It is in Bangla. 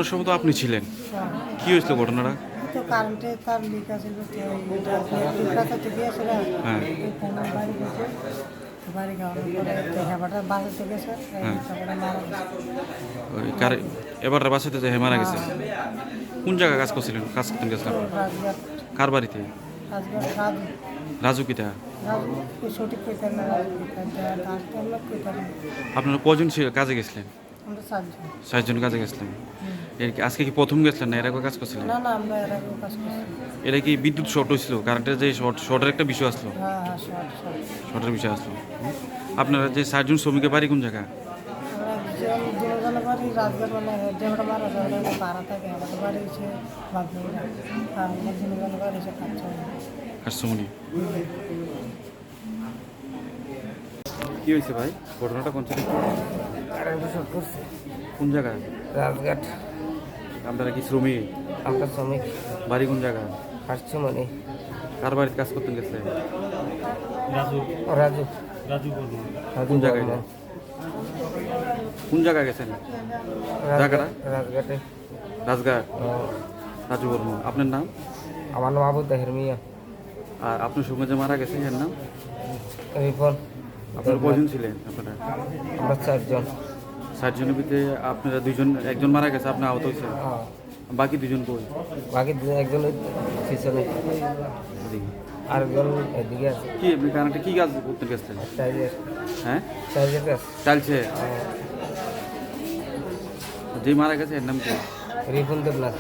ঘটনার সময় তো আপনি ছিলেন, কি হয়েছিল ঘটনাটা? তো কারেন্টে তার লিক আছে গিয়েছিল হ্যাঁ বাড়ি গেছে বাড়ি খাওয়ানোর পরে হেবাটা বাঁচাতে গেছে হ্যাঁ। তারপরে মারা গেছে। ওই এবার বাসাতে যে মারা গেছে। কোন জায়গায় কাজ করছিলেন, কাজ করতে গেছিলাম? রাজঘাট কার বাড়িতে? রাজঘাট রাজু রাজু কিতা? রাজু সঠিক কইতেন না রাজু কইতেন তার তো কইতেন আপনারা কজন ছিল কাজে গেছিলেন? আমরা চারজন। 6 জন কাজে গেছিলেন। আজকে কি প্রথম গেছিলেন না এর আগে কাজ করছিলেন? না না আমরা এর আগেও কাজ করছি। এটা কি বিদ্যুৎ শর্ট হয়েছিল? কারেন্টের যে শর্টের একটা বিষয় আসলো, হ্যাঁ হ্যাঁ শর্ট শর্ট শর্টের বিষয় আসলো। আপনারা যে 6 জন শ্রমিকের বাড়ি কোন জায়গা? আমরা দুজনের বাড়ি রাজঘাট মানে যেটা মারা যায় ওটা পাড়া থাকে আমাদের বাড়ি হচ্ছে বাগদুরা আর আমার দুজনের বাড়ি হচ্ছে কাচ্চা। কাশমণি। কি হয়েছে ভাই, ঘটনাটা কোন ছিল? কারেন্ট শর্ট করছে কোন জায়গায়? রাজঘাট। আপনারা কি শ্রমিক? আমরা শ্রমিক বাড়ি কোন জায়গা? আসছে মানে কার বাড়িতে কাজ করতে গেছিলেন? রাজু রাজু কোন জায়গায় এটা? কোন জায়গায় গেছেন? জায়গাটা? রাজঘাটে। রাজঘাট। রাজু বর্মন। আপনার নাম? আমার নাম আবু তাহের মিয়া। আর আপনার সঙ্গে যে মারা গেছে এর নাম? রিপন। আপনারা কজন ছিলেন আপনারা? আমরা চারজন। 6 জনের ভিতরে আপনারা একজন মারা গেছে, আপনি আহত হয়েছেন। বাকি 2জন কই? বাকি একজন পিছনে এদিকে। আরেকজন এদিকে আছে। কি আপনি কারেন্টে কি কাজ করতে গেছিলেন? টাইজের হ্যাঁ টাইজের কাজ। চালছে। যে মারা গেছে এর নাম কি? রিপন দেবনাথ।